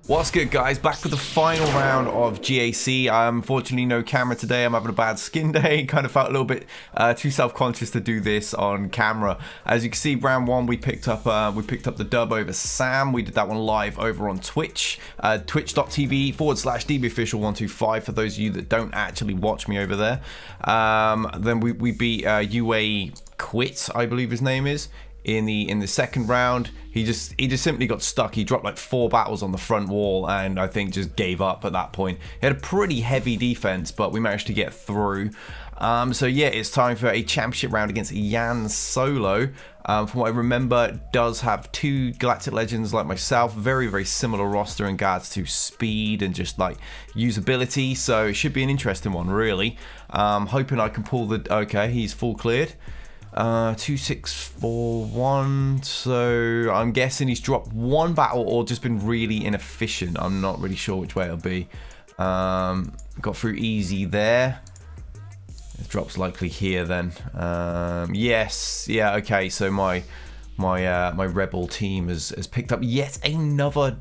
What's good, guys? Back with the final round of GAC. Unfortunately, no camera today. I'm having a bad skin day. Kind of felt a little bit too self-conscious to do this on camera. As you can see, round one we picked up the dub over Sam. We did that one live over on Twitch, twitch.tv/DBOFFICIAL125 for those of you that don't actually watch me over there. Then we beat UA Quit, I believe his name is. In the second round, he just simply got stuck. He dropped like 4 battles on the front wall and I think just gave up at that point. He had a pretty heavy defense, but we managed to get through. So yeah, it's time for a championship round against Jan Solo. From what I remember, does have 2 Galactic Legends like myself. Very, very similar roster in regards to speed and just like usability. So it should be an interesting one, really. Hoping I can pull the... Okay, he's full cleared. 2641, so I'm guessing he's dropped 1 battle or just been really inefficient. I'm not really sure which way it'll be. Got through easy there. It drops likely here then. Yes, yeah, okay, so my rebel team has picked up yet another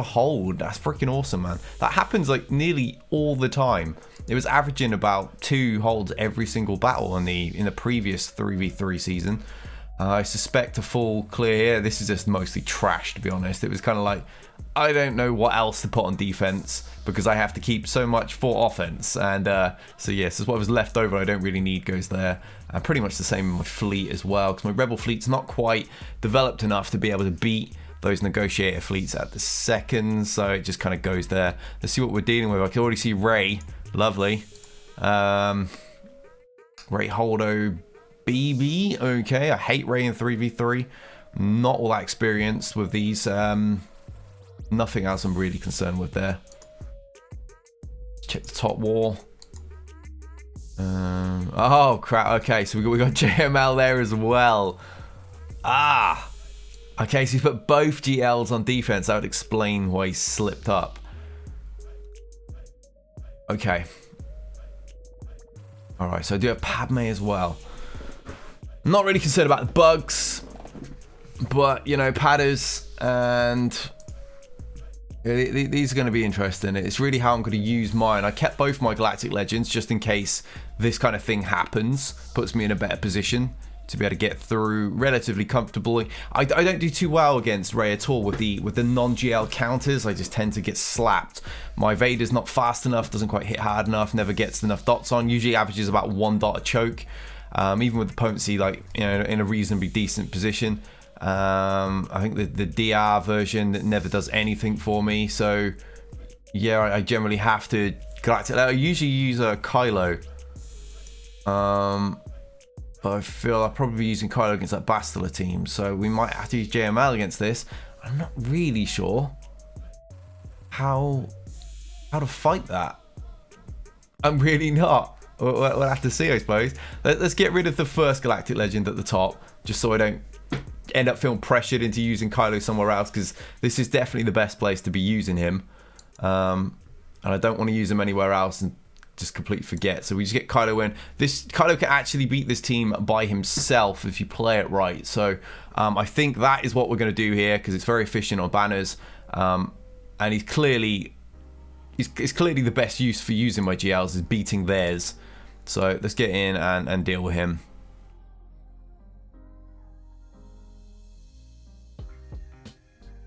hold. That's freaking awesome, man. That happens like nearly all the time. It was averaging about 2 holds every single battle in the previous 3v3 season. I suspect a full clear here. This is just mostly trash, to be honest. It was kind of like, I don't know what else to put on defense because I have to keep so much for offense. And so yes, what was left over I don't really need goes there. Pretty much the same with my fleet as well, because my rebel fleet's not quite developed enough to be able to beat those negotiator fleets at the second. So it just kind of goes there. Let's see what we're dealing with. I can already see Ray. Lovely. Ray Holdo BB. Okay, I hate Ray in 3v3. Not all that experienced with these. Nothing else I'm really concerned with there. Check the top wall. Oh crap. Okay, so we got JML there as well. Okay, so he's put both GLs on defense. That would explain why he slipped up. Okay. Alright, so I do have Padme as well. I'm not really concerned about the bugs, but, you know, Padders, and these are going to be interesting. It's really how I'm going to use mine. I kept both my Galactic Legends just in case this kind of thing happens. Puts me in a better position to be able to get through relatively comfortably. I don't do too well against Ray at all with the non-GL counters. I just tend to get slapped. My Vader's not fast enough, doesn't quite hit hard enough, never gets enough dots on. Usually averages about 1 dot a choke. Even with the potency, like, you know, in a reasonably decent position. I think the DR version never does anything for me. So yeah, I generally have to Galactic. I usually use a Kylo. But I feel I'll probably be using Kylo against that Bastila team, so we might have to use JML against this. I'm not really sure how to fight that. I'm really not. We'll have to see, I suppose. Let's get rid of the first Galactic Legend at the top, just so I don't end up feeling pressured into using Kylo somewhere else, because this is definitely the best place to be using him. And I don't want to use him anywhere else and just completely forget. So we just get Kylo in. Kylo can actually beat this team by himself if you play it right. So I think that is what we're going to do here, because it's very efficient on banners, and he's clearly the best use for using my GLs is beating theirs. So let's get in and deal with him.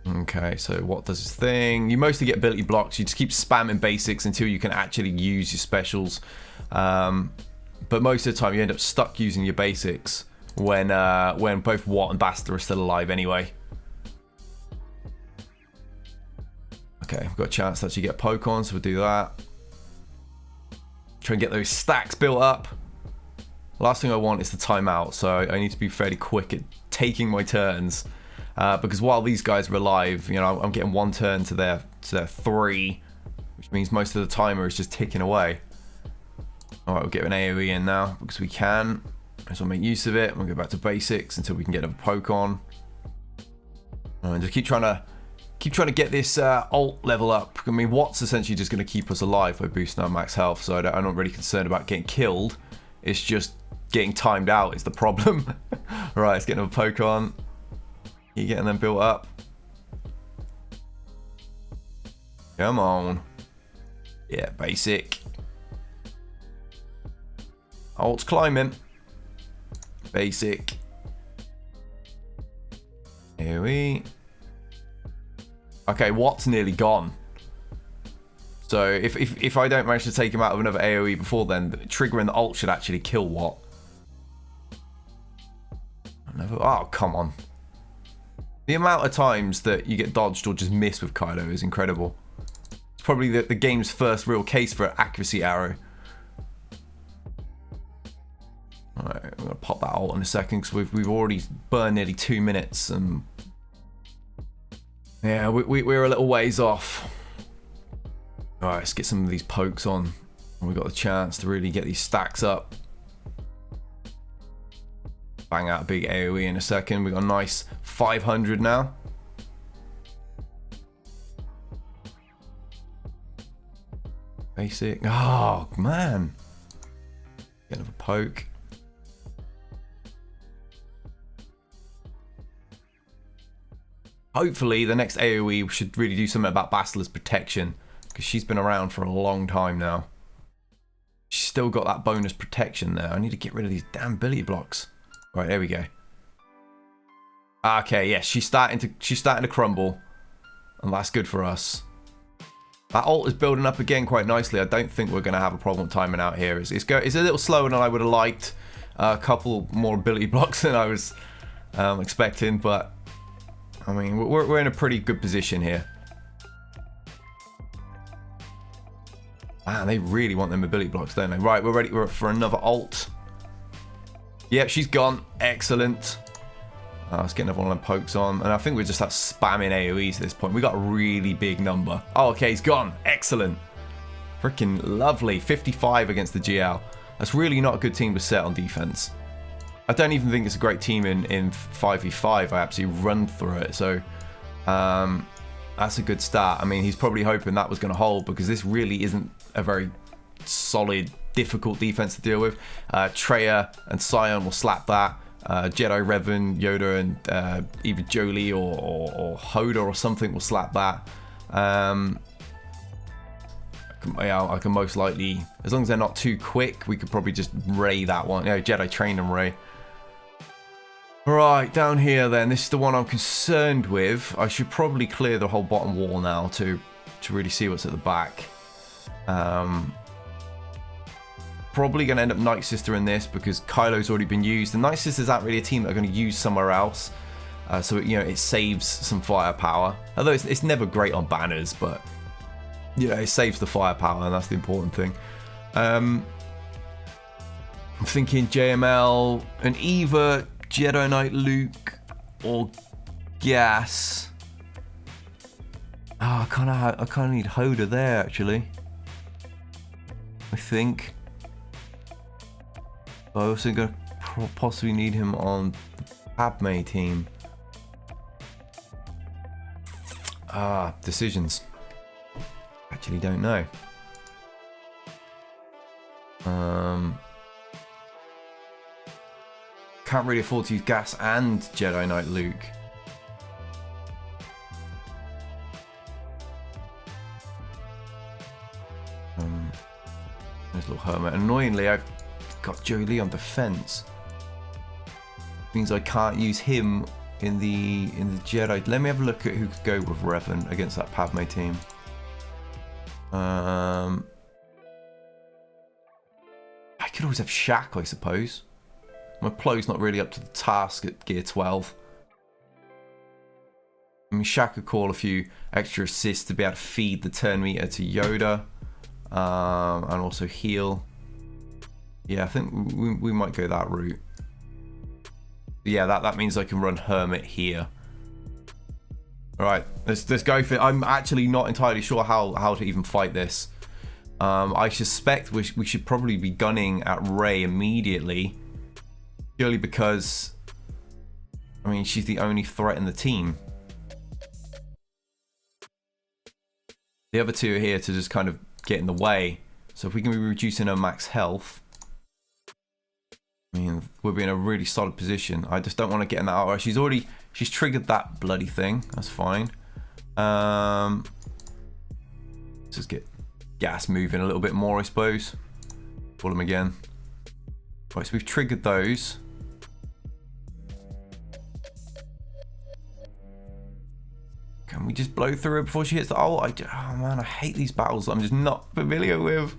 Okay, so what does his thing? You mostly get ability blocks. You just keep spamming basics until you can actually use your specials. But most of the time you end up stuck using your basics when both Watt and Bastila are still alive anyway. Okay, we've got a chance to actually get a poke on, so we'll do that. Try and get those stacks built up. Last thing I want is the timeout, so I need to be fairly quick at taking my turns. Because while these guys are alive, you know, I'm getting 1 turn to their 3, which means most of the timer is just ticking away. Alright, we'll get an AoE in now, because we can. So I'll make use of it. We'll go back to basics until we can get a poke on. And just keep trying to get this ult level up. I mean, Watt's essentially just going to keep us alive by boosting our max health, so I'm not really concerned about getting killed. It's just getting timed out is the problem. Right, let's get another poke on. You're getting them built up. Come on. Yeah, basic. Ult's climbing. Basic. AoE. Okay, Watt's nearly gone. So if I don't manage to take him out of another AoE before then, triggering the ult should actually kill Watt. Oh, come on. The amount of times that you get dodged or just missed with Kylo is incredible. It's probably the game's first real case for accuracy arrow. Alright, I'm going to pop that ult in a second because we've already burned nearly 2 minutes. And yeah, we're a little ways off. Alright, let's get some of these pokes on. We've got the chance to really get these stacks up. Bang out a big AoE in a second. We got a nice 500 now. Basic. Oh, man. Get another poke. Hopefully, the next AoE should really do something about Basila's protection, because she's been around for a long time now. She's still got that bonus protection there. I need to get rid of these damn ability blocks. Right, there we go. Okay, yes, she's starting to crumble, and that's good for us. That ult is building up again quite nicely. I don't think we're going to have a problem timing out here. It's a little slower than I would have liked. A couple more ability blocks than I was expecting, but I mean, we're in a pretty good position here. Man, they really want them ability blocks, don't they? Right, we're ready for another ult. Yep, she's gone. Excellent. Let's get another one of them pokes on. And I think we're just spamming AoEs at this point. We got a really big number. Oh, okay, he's gone. Excellent. Freaking lovely. 55 against the GL. That's really not a good team to set on defense. I don't even think it's a great team in 5v5. I absolutely run through it. So, that's a good start. I mean, he's probably hoping that was going to hold, because this really isn't a very solid, difficult defense to deal with. Traya and Sion will slap that. Jedi Revan, Yoda, and either Jolie or Hoda or something will slap that. I can most likely, as long as they're not too quick, we could probably just Ray that one. Yeah, Jedi train and Ray. Right, down here then, this is the one I'm concerned with. I should probably clear the whole bottom wall now to really see what's at the back. Probably going to end up Night Sister in this, because Kylo's already been used. The Night Sisters aren't really a team that are going to use somewhere else. So, you know, it saves some firepower. Although it's never great on banners, but, you know, it saves the firepower, and that's the important thing. I'm thinking JML and either Jedi Knight Luke or Gas. Oh, I kind of need Hoda there, actually. I think. I also going to possibly need him on the Padme team. Decisions. Actually don't know. Can't really afford to use Gas and Jedi Knight Luke. There's a little hermit. Annoyingly, I've got Jolie on defense. Means I can't use him in the Jedi. Let me have a look at who could go with Revan against that Padme team. I could always have Shaq, I suppose. My Plo's not really up to the task at gear 12. I mean, Shaq could call a few extra assists to be able to feed the turn meter to Yoda, and also heal. Yeah, I think we might go that route. Yeah, that means I can run Hermit here. Alright, let's go for it. I'm actually not entirely sure how to even fight this. I suspect we should probably be gunning at Rey immediately. Purely because, I mean, she's the only threat in the team. The other two are here to just kind of get in the way. So if we can be reducing her max health, I mean, we'll be in a really solid position. I just don't want to get in that aura. She's triggered that bloody thing. That's fine. just get gas moving a little bit more, I suppose. Pull them again. Right, so we've triggered those. Can we just blow through her before she hits the ult? Oh man, I hate these battles that I'm just not familiar with.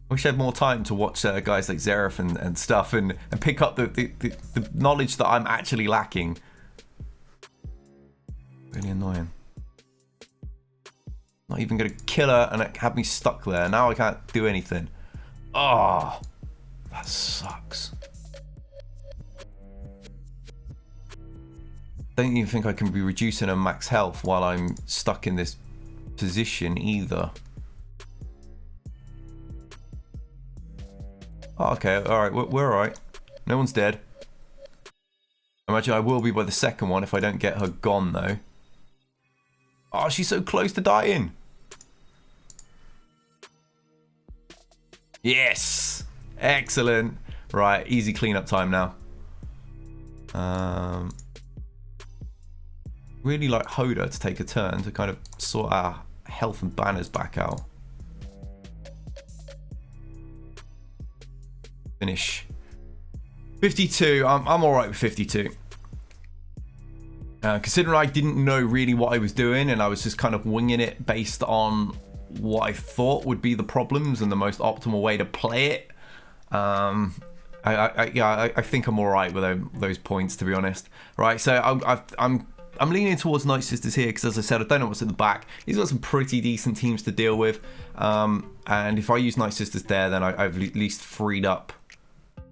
I wish I had more time to watch guys like Xerath and stuff and pick up the knowledge that I'm actually lacking. Really annoying. Not even gonna kill her and it had me stuck there. Now I can't do anything. Oh, that sucks. Don't even think I can be reducing her max health while I'm stuck in this position either. Oh, okay, alright, we're alright. No one's dead. I imagine I will be by the second one if I don't get her gone though. Oh, she's so close to dying. Yes! Excellent. Right, easy cleanup time now. Really like Hoda to take a turn to kind of sort our health and banners back out. Finish. 52. I'm alright with 52. Considering I didn't know really what I was doing and I was just kind of winging it based on what I thought would be the problems and the most optimal way to play it. I think I'm alright with those points, to be honest. Right, so I'm leaning towards Night Sisters here because, as I said, I don't know what's at the back. He's got some pretty decent teams to deal with. And if I use Night Sisters there, then I've at least freed up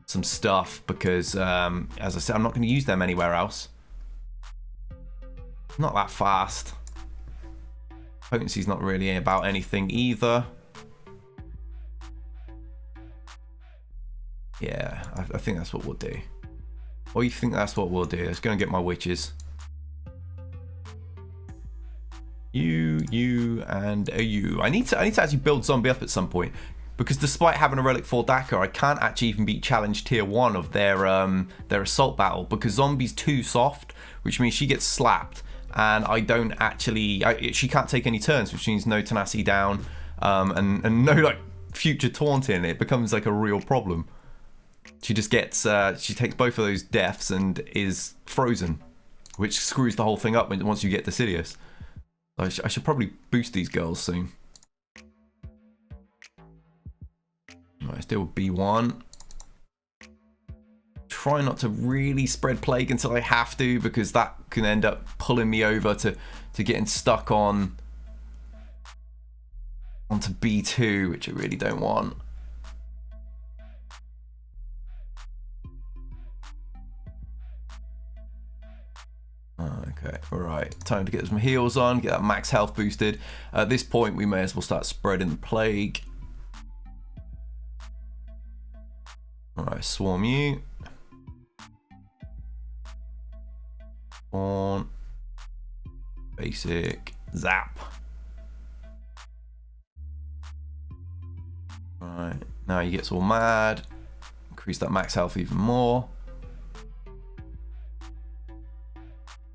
some stuff because, as I said, I'm not going to use them anywhere else. Not that fast. Potency's not really about anything either. Yeah, I think that's what we'll do. Or you think that's what we'll do? Let's go and get my witches. You, and a you. I need to actually build zombie up at some point because despite having a relic 4 Daka, I can't actually even beat challenge tier 1 of their assault battle because zombie's too soft, which means she gets slapped and I don't actually. She can't take any turns, which means no tenacity down and no like future taunting. It becomes like a real problem. She just gets she takes both of those deaths and is frozen, which screws the whole thing up once you get to Sidious. I should probably boost these girls soon. Right, let's deal with B1. Try not to really spread plague until I have to, because that can end up pulling me over to getting stuck onto B2, which I really don't want. Okay, alright. Time to get some heals on, get that max health boosted. At this point, we may as well start spreading the plague. Alright, swarm you. On. Basic. Zap. Alright, now he gets all mad. Increase that max health even more.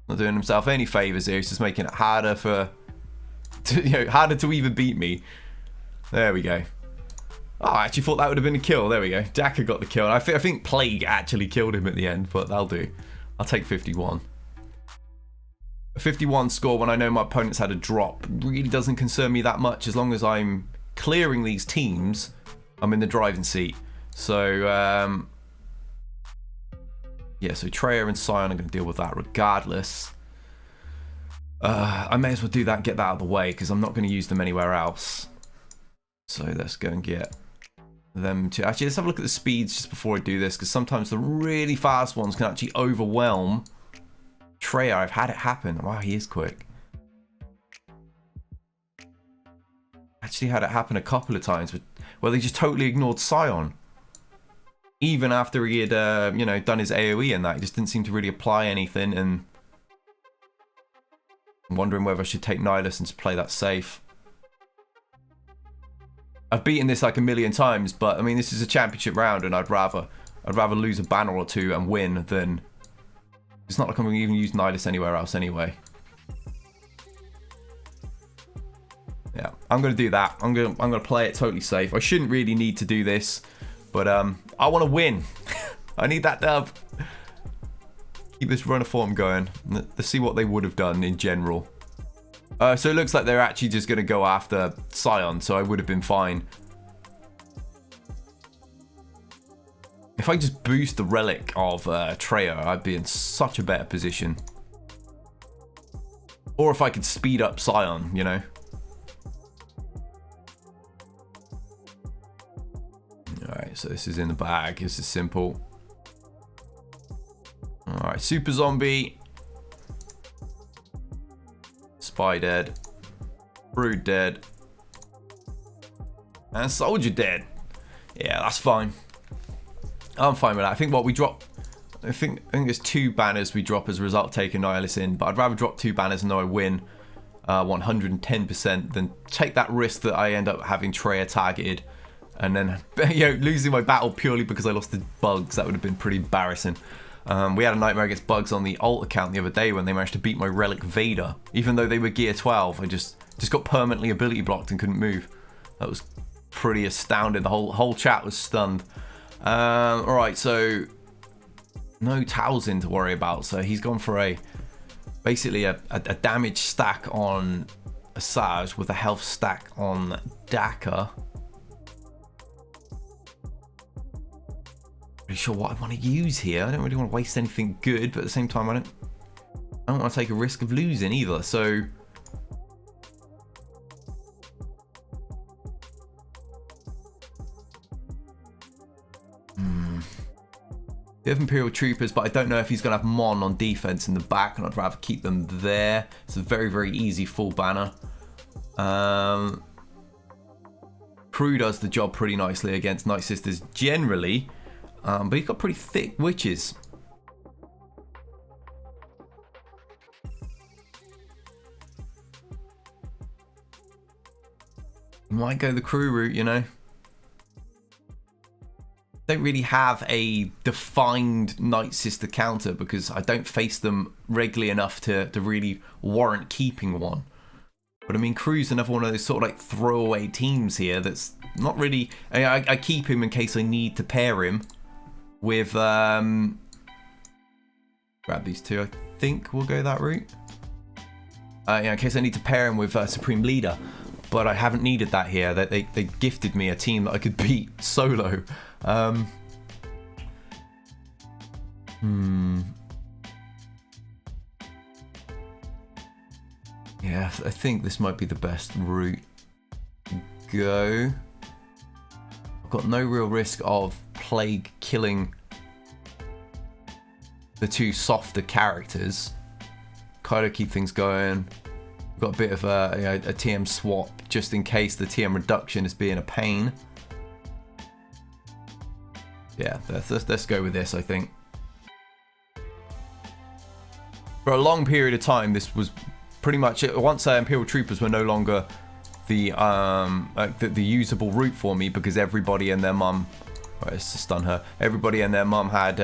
Not doing himself any favors here. He's just making it harder harder to even beat me. There we go. Oh, I actually thought that would have been a kill. There we go. Daka got the kill. I think Plague actually killed him at the end, but that'll do. I'll take 51. A 51 score when I know my opponent's had a drop really doesn't concern me that much. As long as I'm clearing these teams, I'm in the driving seat. So, yeah, so Treya and Sion are going to deal with that regardless. I may as well do that and get that out of the way because I'm not going to use them anywhere else. So let's go and get them to... Actually, let's have a look at the speeds just before I do this, because sometimes the really fast ones can actually overwhelm Treya. I've had it happen. Wow, he is quick. Actually had it happen a couple of times where they just totally ignored Sion. Even after he had, done his AoE and that, he just didn't seem to really apply anything, and I'm wondering whether I should take Nihilus and just play that safe. I've beaten this like a million times, but I mean, this is a championship round, and I'd rather lose a banner or two and win than. It's not like I'm going to even use Nihilus anywhere else anyway. Yeah, I'm gonna do that. I'm gonna play it totally safe. I shouldn't really need to do this, but I want to win. I need that dub. Keep this run of form going. Let's see what they would have done in general. So it looks like they're actually just gonna go after Scion, so I would have been fine. If I just boost the relic of Treo, I'd be in such a better position. Or if I could speed up Scion, you know. Alright, so this is in the bag. This is simple. Alright, Super Zombie. Spy dead. Brood dead. And Soldier dead. Yeah, that's fine. I'm fine with that. I think what we drop... I think there's 2 banners we drop as a result of taking Nihilus in, but I'd rather drop 2 banners and know I win 110% than take that risk that I end up having Traya targeted and then losing my battle purely because I lost the bugs. That would have been pretty embarrassing. We had a nightmare against bugs on the alt account the other day when they managed to beat my Relic Vader. Even though they were gear 12, I just got permanently ability blocked and couldn't move. That was pretty astounding. The whole chat was stunned. Alright, so no Talzin to worry about, so he's gone for basically a damage stack on Asajj with a health stack on Daka. Pretty sure what I want to use here. I don't really want to waste anything good, but at the same time I don't want to take a risk of losing either, so we have Imperial Troopers, but I don't know if he's going to have Mon on defense in the back, and I'd rather keep them there. It's a very, very easy full banner. Crew does the job pretty nicely against Night Sisters generally, but he's got pretty thick witches. Might go the crew route, you know. Don't really have a defined Night Sister counter because I don't face them regularly enough to really warrant keeping one. But I mean, Crew's another one of those sort of like throwaway teams here that's not really... I keep him in case I need to pair him with... grab these 2, I think we'll go that route. In case I need to pair him with Supreme Leader. But I haven't needed that here. They gifted me a team that I could beat solo. Yeah, I think this might be the best route to go. I've got no real risk of Plague killing the 2 softer characters. Kind of keep things going. We've got a bit of a TM swap just in case the TM reduction is being a pain. Yeah, let's go with this, I think. For a long period of time, this was pretty much it. Once Imperial Troopers were no longer the usable route for me because everybody and their mum... Right, let's just stun her. Everybody and their mum had,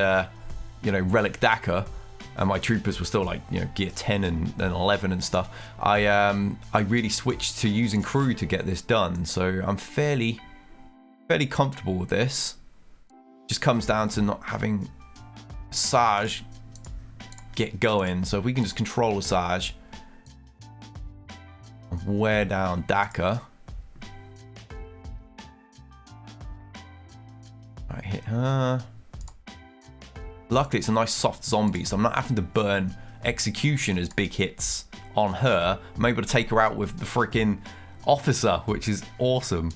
Relic Daka, and my troopers were still like, gear 10 and 11 and stuff. I really switched to using crew to get this done, so I'm fairly comfortable with this. Just comes down to not having Asajj get going. So if we can just control Asajj, wear down Daka. Right, hit her. Luckily, it's a nice soft zombie, so I'm not having to burn execution as big hits on her. I'm able to take her out with the freaking officer, which is awesome.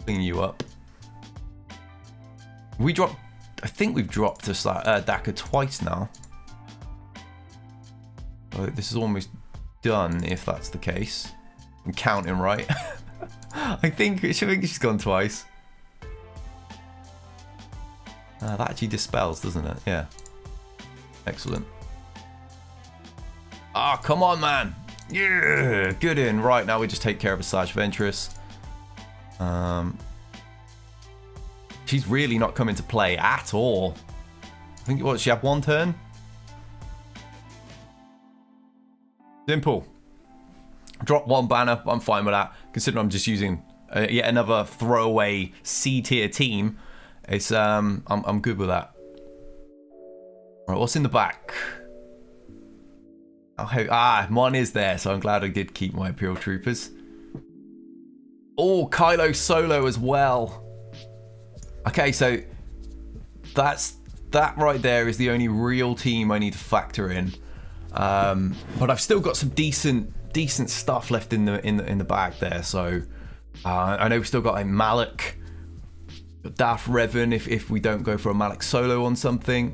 Bring you up. We dropped... I think we've dropped Daka twice now. So this is almost done, if that's the case. I'm counting right. I think she's gone twice. That actually dispels, doesn't it? Yeah. Excellent. Ah, come on, man. Yeah, good in. Right, now we just take care of Asajj Ventress. She's really not come into play at all. I think, what, she had 1 turn? Simple. drop one banner, I'm fine with that. Considering I'm just using yet another throwaway C tier team, it's I'm good with that. All right, what's in the back? Oh, mine is there, so I'm glad I did keep my Imperial Troopers. Oh, Kylo Solo as well. Okay, so that right there is the only real team I need to factor in. But I've still got some decent stuff left in the bag there. So I know we've still got a Malak, Darth Revan if we don't go for a Malak Solo on something.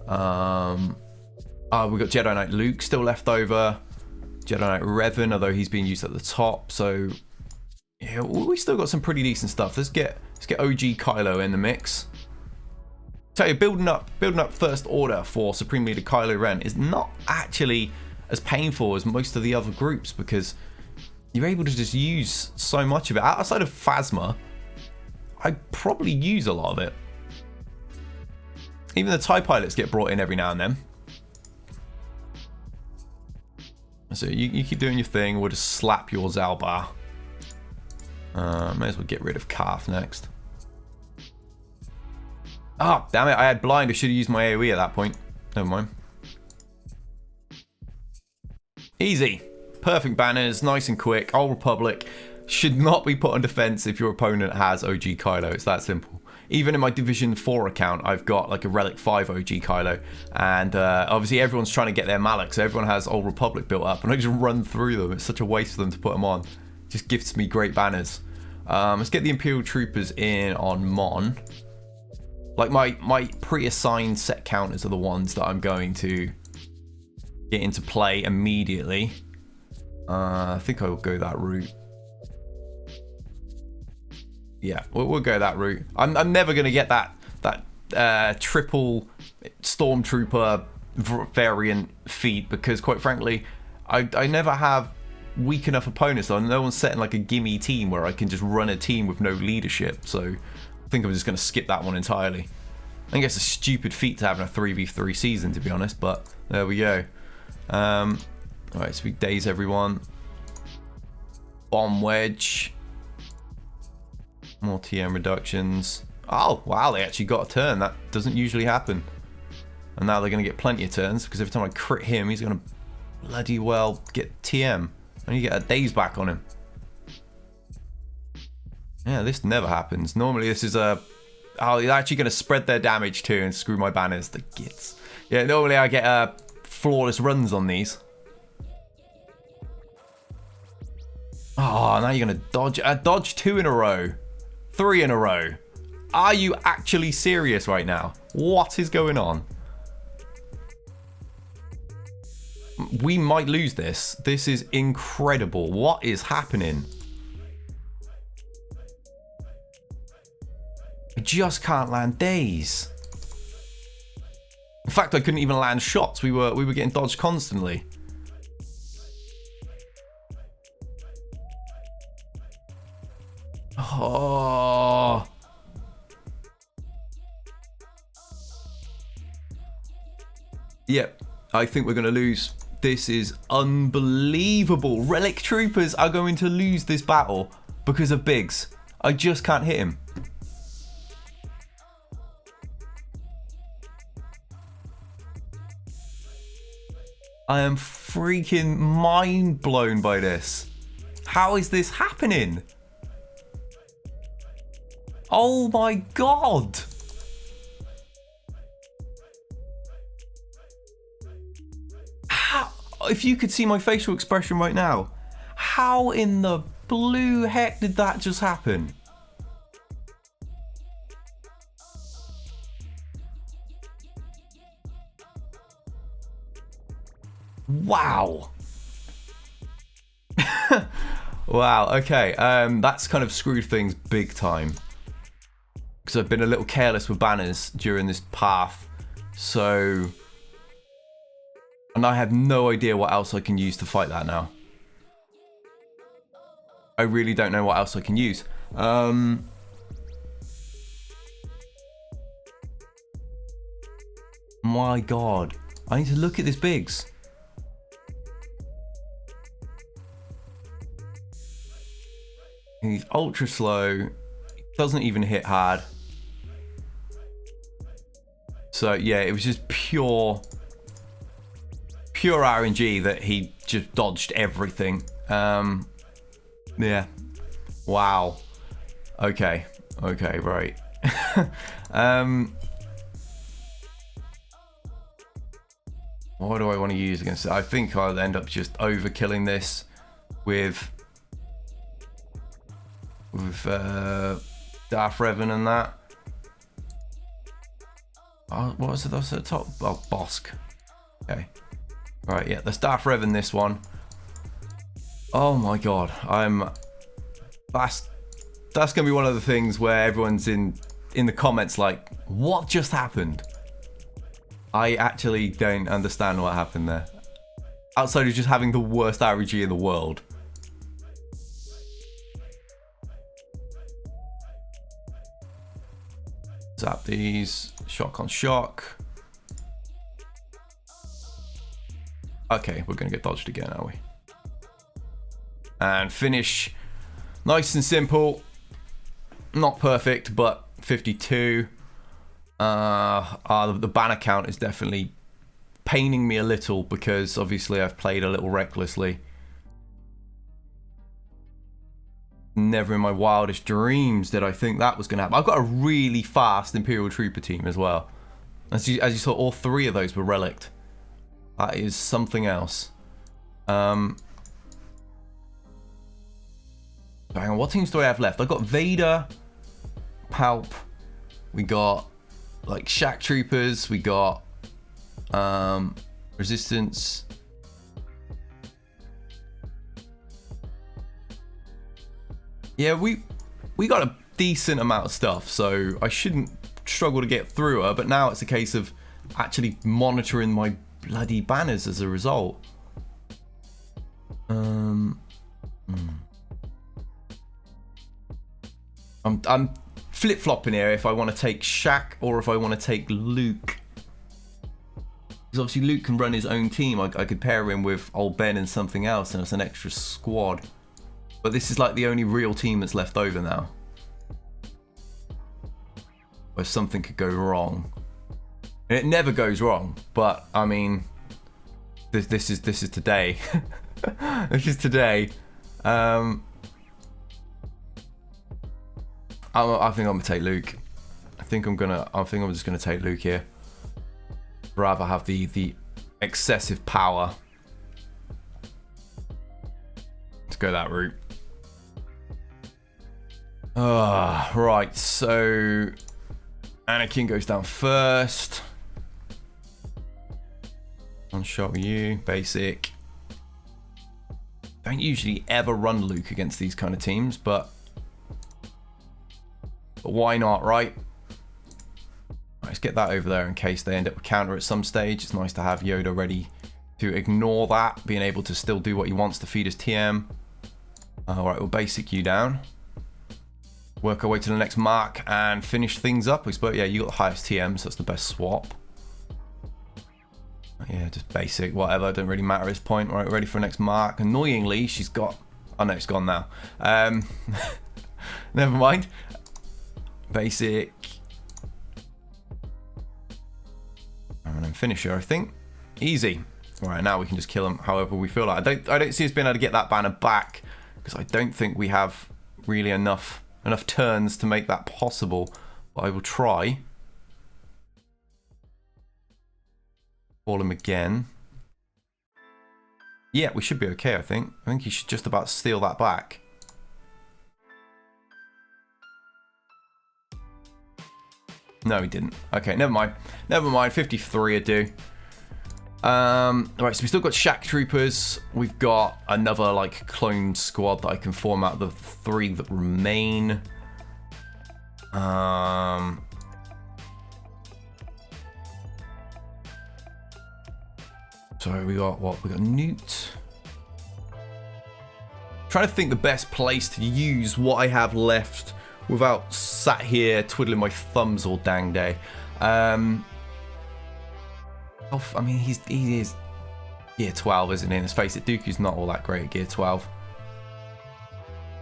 We've got Jedi Knight Luke still left over. Jedi Knight Revan, although he's being used at the top. So yeah, we still got some pretty decent stuff. Let's get OG Kylo in the mix. Tell you, building up First Order for Supreme Leader Kylo Ren is not actually as painful as most of the other groups, because you're able to just use so much of it. Outside of Phasma, I probably use a lot of it. Even the TIE pilots get brought in every now and then. So you keep doing your thing. We'll just slap your Zalbar. May as well get rid of Calf next. Ah, oh, damn it, I had blind. I should have used my AoE at that point. Never mind. Easy. Perfect banners, nice and quick. Old Republic should not be put on defense if your opponent has OG Kylo. It's that simple. Even in my Division 4 account, I've got like a Relic 5 OG Kylo. And obviously everyone's trying to get their Malak, so everyone has Old Republic built up. And I just run through them. It's such a waste for them to put them on. Just gifts me great banners. Let's get the Imperial Troopers in on Mon. Like my pre-assigned set counters are the ones that I'm going to get into play immediately. I think I will go that route. Yeah, we'll go that route. I'm never going to get that triple Stormtrooper variant feat, because quite frankly, I never have weak enough opponents. So no one's setting like a gimme team where I can just run a team with no leadership. So I think I'm just going to skip that one entirely. I think it's a stupid feat to have in a 3v3 season, to be honest, but there we go. Alright, so we daze everyone. Bomb wedge. More TM reductions. Oh, wow, they actually got a turn. That doesn't usually happen. And now they're going to get plenty of turns, because every time I crit him, he's going to bloody well get TM. And you get a daze back on him. Yeah, this never happens. Normally this is a... Oh, you're actually going to spread their damage too and screw my banners. The gits. Yeah, normally I get flawless runs on these. Oh, now you're going to dodge. Dodge 2 in a row. 3 in a row. Are you actually serious right now? What is going on? We might lose this. This is incredible. What is happening? I just can't land days. In fact, I couldn't even land shots. We were getting dodged constantly. Oh. Yep, I think we're going to lose. This is unbelievable. Relic Troopers are going to lose this battle because of Biggs. I just can't hit him. I am freaking mind blown by this. How is this happening? Oh my god. How, if you could see my facial expression right now, how in the blue heck did that just happen? Wow. Wow, okay. That's kind of screwed things big time. Because I've been a little careless with banners during this path. So... And I have no idea what else I can use to fight that now. I really don't know what else I can use. My god. I need to look at this Biggs. He's ultra slow. Doesn't even hit hard. So yeah, it was just pure RNG that he just dodged everything. Yeah. Wow. Okay. Okay, right. What do I want to use against it? I think I'll end up just overkilling this with Darth Revan and that. Oh, what was it? That's at the top. Oh, Bosk. Okay. Right, yeah, let's Darth Revan this one. Oh my god, that's gonna be one of the things where everyone's in the comments like, what just happened? I actually don't understand what happened there. Outside of just having the worst RNG in the world. Zap these. Shock on shock. Okay, we're gonna get dodged again, are we? And finish. Nice and simple. Not perfect, but 52. The banner count is definitely paining me a little because obviously I've played a little recklessly. Never in my wildest dreams did I think that was going to happen. I've got a really fast Imperial Trooper team as well. As you saw, all three of those were relicked. That is something else. Hang on, what teams do I have left? I've got Vader, Palp, we got like Shack Troopers, we got Resistance. Yeah, we got a decent amount of stuff, so I shouldn't struggle to get through her, but now it's a case of actually monitoring my bloody banners as a result. I'm flip-flopping here if I want to take Shaq or if I want to take Luke. Because obviously Luke can run his own team. I could pair him with old Ben and something else and it's an extra squad. But this is like the only real team that's left over now. Where something could go wrong. And it never goes wrong, but I mean, this is today. This is today. I think I'm gonna take Luke. I think I'm just gonna take Luke here. Rather have the excessive power. Let's go that route. Right, so Anakin goes down first. One shot with you, basic. Don't usually ever run Luke against these kind of teams, but why not, right? Let's get that over there in case they end up with counter at some stage. It's nice to have Yoda ready to ignore that, being able to still do what he wants to feed his TM. Alright, we'll basic you down. Work our way to the next mark and finish things up. We suppose, yeah, you got the highest TM, so that's the best swap. Yeah, just basic, whatever, don't really matter at this point. Right, ready for the next mark. Annoyingly, she's got... Oh no, it's gone now. Never mind. Basic. And then finisher, I think. Easy. Alright, now we can just kill him however we feel like. I don't see us being able to get that banner back because I don't think we have really enough turns to make that possible. But I will try. Call him again. Yeah, we should be okay, I think. I think he should just about steal that back. No, he didn't. Okay, never mind. Never mind. 53 would do. Alright, so we still got Shack Troopers. We've got another like clone squad that I can form out of the 3 that remain. So we got what? We got Newt. Trying to think the best place to use what I have left without sat here twiddling my thumbs all dang day. I mean, he is Gear 12, isn't he? Let's face it, Dooku's not all that great at Gear 12.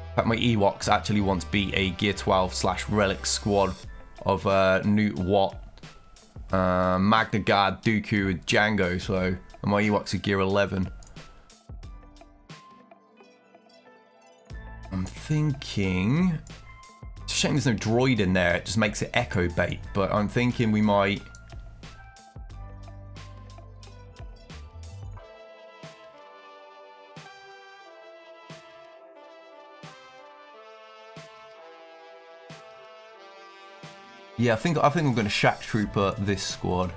In fact, my Ewoks actually want to be a Gear 12/Relic squad of Newt, Watt, Magna Guard, Dooku, and Django. So and my Ewoks are Gear 11. I'm thinking... It's a shame there's no droid in there. It just makes it echo bait. But I'm thinking we might... Yeah, I think I'm going to Shack Trooper this squad.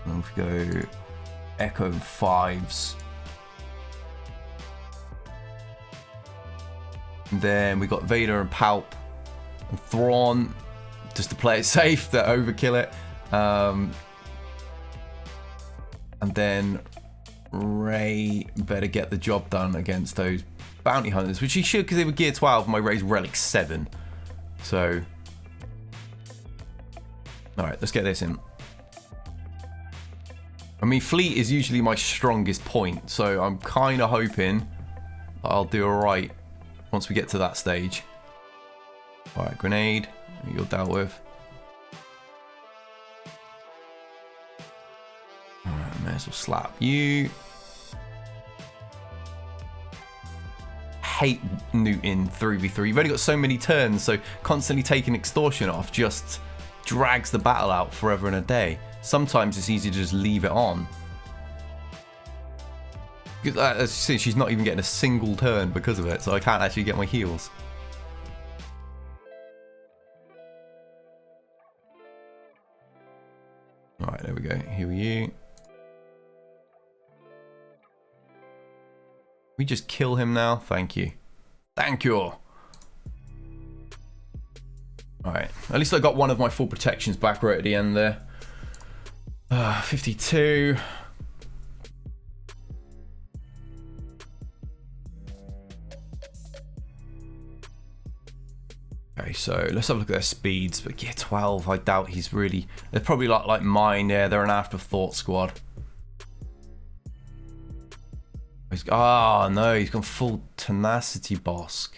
And we go Echo 5s. And then we got Vader and Palp and Thrawn, just to play it safe, to overkill it. And then Rey better get the job done against those bounty hunters, which he should, because they were Gear 12 and my Rey's Relic 7. So, alright, let's get this in. I mean, fleet is usually my strongest point, so I'm kind of hoping that I'll do alright once we get to that stage. Alright, grenade, you're dealt with. Alright, may as well slap you. Hate Newton 3v3. You've only got so many turns, so constantly taking extortion off just drags the battle out forever and a day. Sometimes it's easy to just leave it on. As you see, she's not even getting a single turn because of it, so I can't actually get my heals. Alright, there we go. Heal you. We just kill him now. Thank you. Thank you. Alright. At least I got one of my full protections back right at the end there. 52. Okay, so let's have a look at their speeds. But Gear 12, I doubt he's really... They're probably like mine. Yeah, they're an afterthought squad. Oh no, he's gone full tenacity Bosk.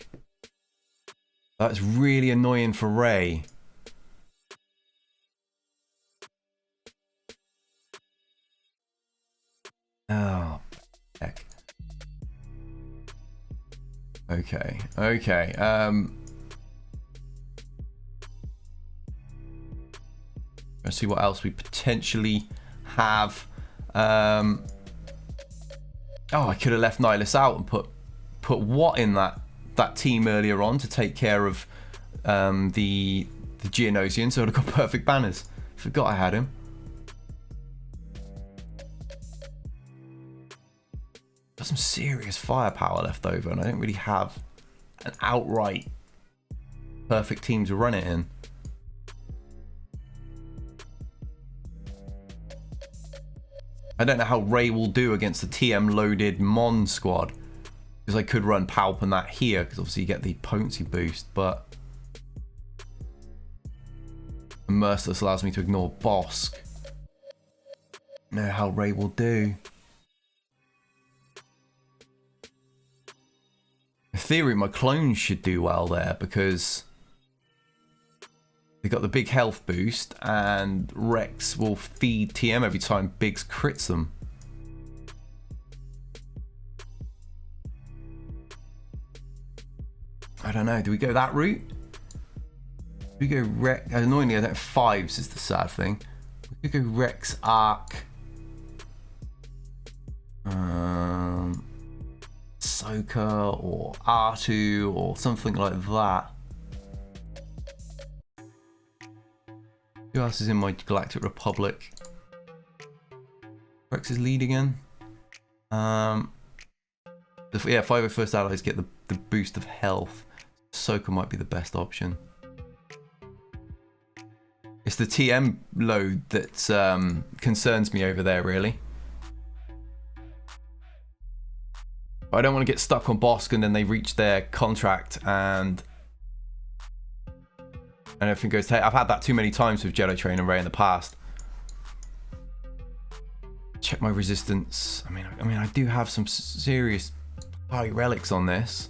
That's really annoying for Rey. Oh, heck. Okay, okay. Let's see what else we potentially have. Oh, I could have left Nihilus out and put Watt in that team earlier on to take care of the Geonosian, so I'd have got perfect banners. Forgot I had him. Got some serious firepower left over, and I don't really have an outright perfect team to run it in. I don't know how Rey will do against the TM loaded Mon squad, because I could run Palp and that here, because obviously you get the potency boost, but Merciless allows me to ignore Bosk. Know how Rey will do. In theory, my clones should do well there, because they got the big health boost, and Rex will feed TM every time Biggs crits them. I don't know. Do we go that route? Do we go Rex? Annoyingly, I don't have 5s is the sad thing. We could go Rex Arc. Ahsoka or R2 or something like that. Who else is in my Galactic Republic? Rex is lead again. Yeah, 501st allies get the boost of health. Ahsoka might be the best option. It's the TM load that concerns me over there, really. I don't want to get stuck on Bosk and then they reach their contract and everything goes to... I've had that too many times with Jedi Train and Rey in the past. check my resistance. I mean, I do have some serious high relics on this.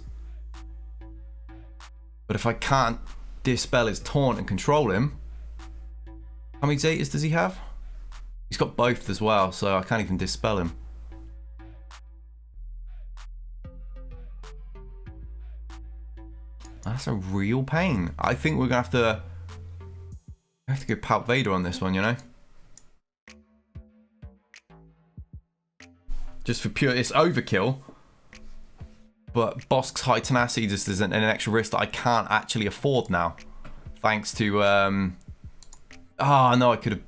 But if I can't dispel his taunt and control him, how many Zetas does he have? He's got both as well, so I can't even dispel him. That's a real pain. I think we're gonna have to go Palp Vader on this one, you know? Just for pure, it's overkill. But Bosk's High Tenacity just isn't an extra risk that I can't actually afford now. Thanks to, oh no, I could have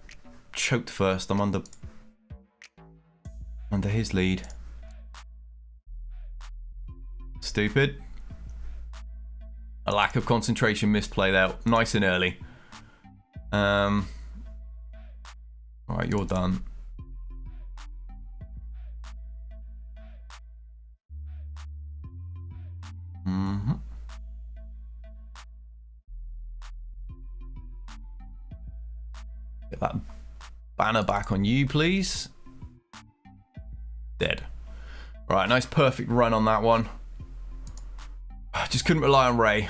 choked first. I'm under his lead. Stupid. A lack of concentration misplay there. Nice and early. Alright, you're done. Get that banner back on you, please. Dead. Right, nice perfect run on that one. Just couldn't rely on Ray.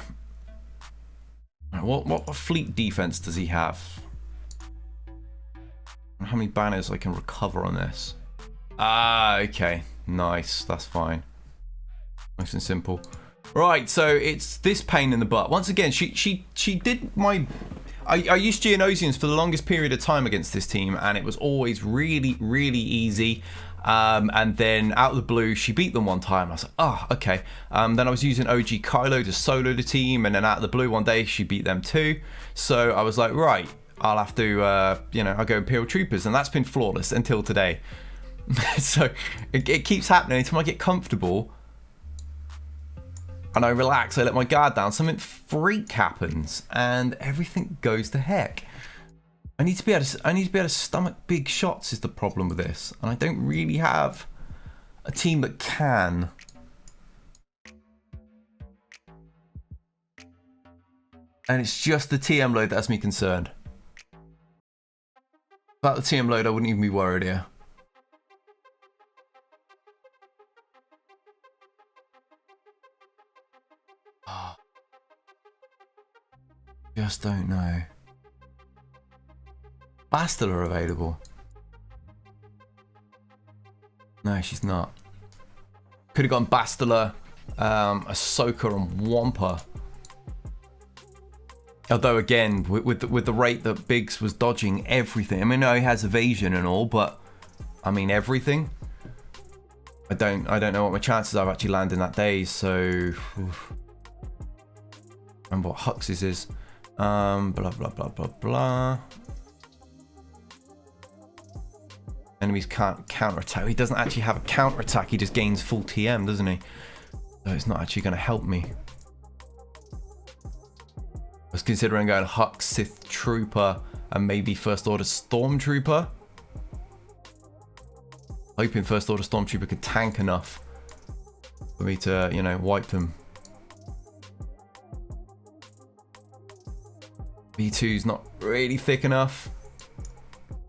What fleet defense does he have? How many banners I can recover on this? Ah, okay. Nice. That's fine. Nice and simple. Right, so it's this pain in the butt. Once again, she did my... I used Geonosians for the longest period of time against this team, and it was always really, really easy. And then out of the blue, she beat them one time. I was like, oh, okay. Then I was using OG Kylo to solo the team, and then out of the blue one day, she beat them too. So I was like, right, I'll have to, you know, I'll go Imperial Troopers, and that's been flawless until today. So it keeps happening until I get comfortable. And I relax, I let my guard down, something freak happens, and everything goes to heck. I need to be able to stomach big shots is the problem with this, and I don't really have a team that can. And it's just the TM load that has me concerned. Without the TM load, I wouldn't even be worried here. Just don't know. Bastila available? No, she's not. Could have gone Bastila, Ahsoka, and Wampa. Although again, with the rate that Biggs was dodging everything. I mean, no, he has evasion and all, but I mean everything. I don't know what my chances are of actually landing that day. So, oof. Remember what Hux's is. Blah blah blah blah blah. Enemies can't counterattack. He doesn't actually have a counterattack. He just gains full TM, doesn't he? So it's not actually going to help me. I was considering going Hux, Sith Trooper, and maybe First Order Stormtrooper. Hoping First Order Stormtrooper could tank enough for me to, you know, wipe them. V2's not really thick enough.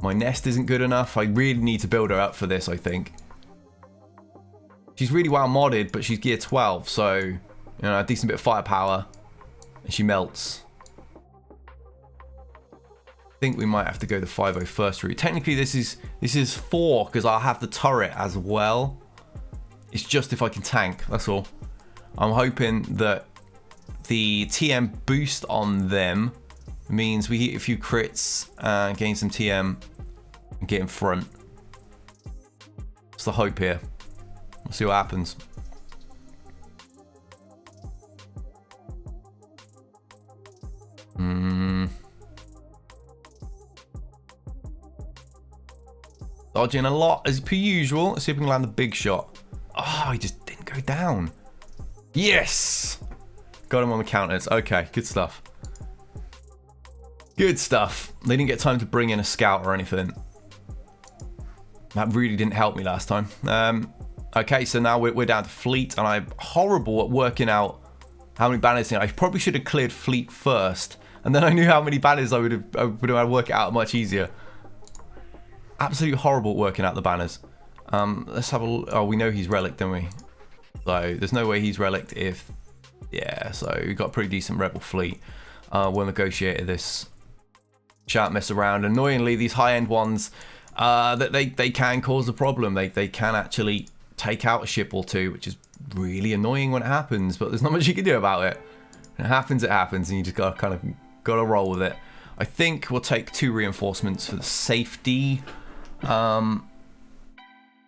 My nest isn't good enough. I really need to build her up for this, I think. She's really well modded, but she's gear 12, so, you know, a decent bit of firepower. And she melts. I think we might have to go the 501st route. Technically, this is 4, because I'll have the turret as well. It's just if I can tank, that's all. I'm hoping that the TM boost on them means we hit a few crits and gain some TM and get in front. That's the hope here. We'll see what happens. Dodging a lot as per usual. Let's see if we can land the big shot. Oh, he just didn't go down. Yes! Got him on the counters. Okay, good stuff. Good stuff. They didn't get time to bring in a scout or anything. That really didn't help me last time. Okay, so now we're down to fleet, and I'm horrible at working out how many banners. I probably should have cleared fleet first, and then I knew how many banners I would have worked it out much easier. Absolutely horrible at working out the banners. Let's have a look. Oh, we know he's relic, don't we? So there's no way he's relic if... Yeah, so we've got a pretty decent rebel fleet. We'll negotiate this. Shan't mess around. Annoyingly, these high-end ones, that they can cause a problem. They can actually take out a ship or two, which is really annoying when it happens, but there's not much you can do about it. It happens, and you just gotta roll with it. I think we'll take 2 reinforcements for the safety. I'm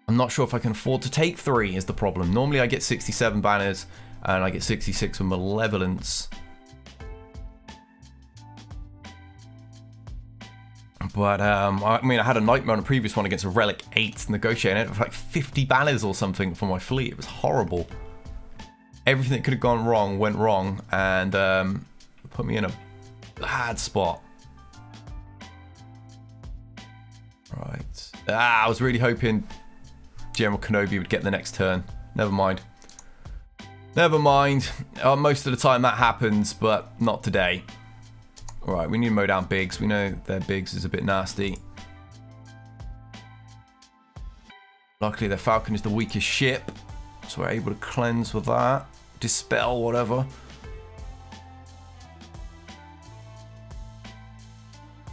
not sure if I can afford to take 3 is the problem. Normally I get 67 banners and I get 66 with malevolence. But I mean, I had a nightmare on a previous one against a relic 8 negotiating it for like 50 banners or something for my fleet. It was horrible. Everything that could have gone wrong went wrong, and put me in a bad spot. Right. I was really hoping General Kenobi would get the next turn. Never mind. Never mind. Most of the time that happens, but not today. Alright, we need to mow down Biggs. We know their Biggs is a bit nasty. Luckily, their Falcon is the weakest ship, so we're able to cleanse with that. Dispel, whatever.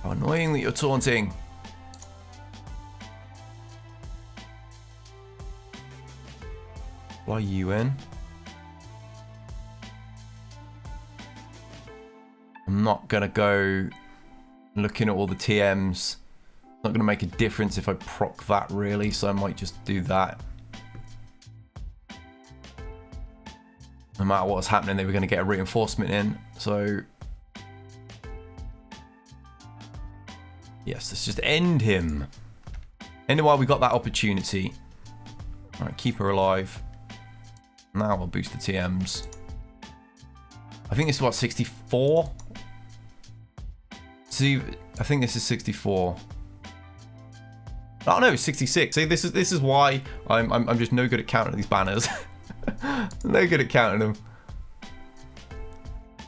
How annoying that you're taunting. Fly you in. I'm not going to go looking at all the TMs. It's not going to make a difference if I proc that, really, so I might just do that. No matter what's happening, they were going to get a reinforcement in, so... Yes, let's just end him. End him while we got that opportunity. Alright, keep her alive. Now we'll boost the TMs. I think this is what, 64? See, I think this is 64. Oh no, it's 66. See, this is why I'm just no good at counting these banners. No good at counting them.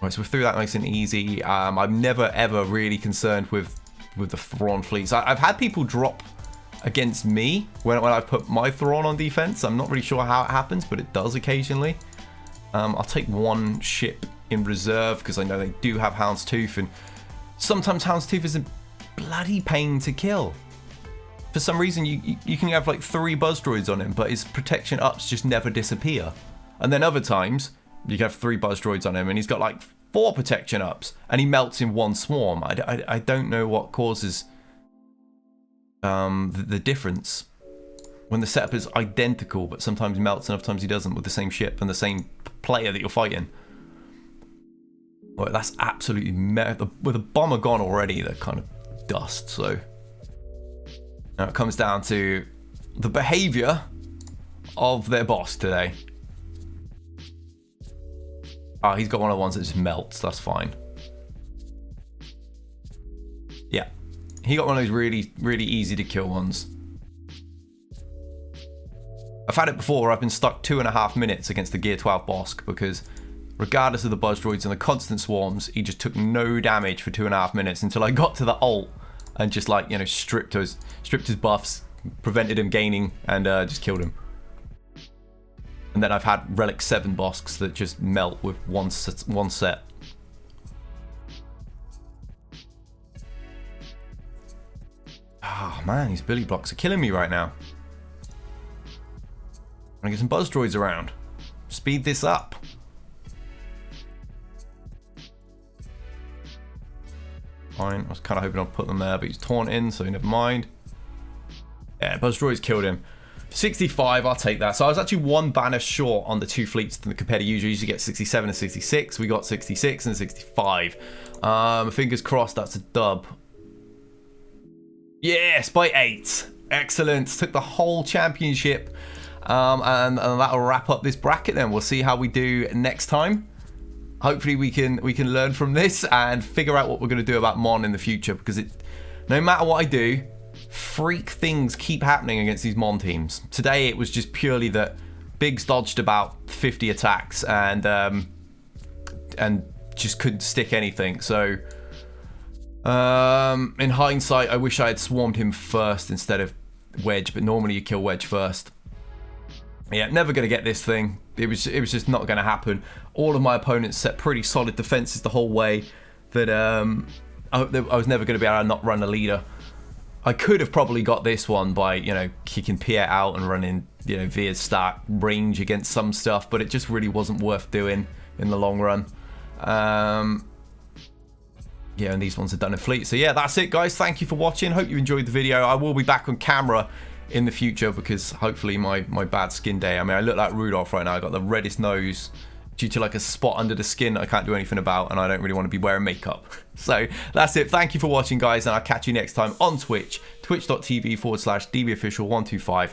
Right, so we're through that nice and easy. I'm never ever really concerned with the Thrawn fleets. I've had people drop against me when I've put my Thrawn on defense. I'm not really sure how it happens, but it does occasionally. I'll take 1 ship in reserve because I know they do have Houndstooth, and sometimes Houndstooth is a bloody pain to kill. For some reason, you can have like 3 buzz droids on him, but his protection ups just never disappear. And then other times, you can have 3 buzz droids on him, and he's got like 4 protection ups, and he melts in 1 swarm. I don't know what causes the difference when the setup is identical, but sometimes he melts and other times he doesn't with the same ship and the same player that you're fighting. Well, that's absolutely with a bomber gone already, they're kind of dust. So now it comes down to the behavior of their boss today. Oh, he's got one of the ones that just melts. That's fine. Yeah, he got one of those really, really easy to kill ones. I've had it before where I've been stuck 2.5 minutes against the Gear 12 Bosk because regardless of the buzz droids and the constant swarms, he just took no damage for 2.5 minutes until I got to the ult and just, like, you know, stripped his buffs, prevented him gaining, and just killed him. And then I've had Relic 7 Bosks that just melt with one set. Oh man, these Billy blocks are killing me right now. I'm gonna get some buzz droids around. Speed this up. Fine, I was kind of hoping I'd put them there, but he's torn in, so never mind. Yeah, buzz droids killed him. 65, I'll take that. So I was actually 1 banner short on the 2 fleets compared to usually. You usually get 67 and 66. We got 66 and 65. Fingers crossed that's a dub. Yes, by 8. Excellent. Took the whole championship. And that'll wrap up this bracket then. We'll see how we do next time. Hopefully we can learn from this and figure out what we're going to do about Mon in the future, because no matter what I do, freak things keep happening against these Mon teams. Today it was just purely that Biggs dodged about 50 attacks and just couldn't stick anything. So In hindsight, I wish I had swarmed him first instead of Wedge, but normally you kill Wedge first. Yeah, never going to get this thing. It was just not going to happen. All of my opponents set pretty solid defenses the whole way that I was never going to be able to not run a leader. I could have probably got this one by, you know, kicking Pierre out and running, you know, Veer's start range against some stuff, but it just really wasn't worth doing in the long run. Yeah, and these ones are done in fleet. So yeah, that's it, guys. Thank you for watching. Hope you enjoyed the video. I will be back on camera in the future because hopefully my bad skin day. I mean, I look like Rudolph right now. I got the reddest nose due to like a spot under the skin I can't do anything about, and I don't really want to be wearing makeup. So that's it. Thank you for watching, guys, and I'll catch you next time on Twitch, twitch.tv/DBOFFICIAL125.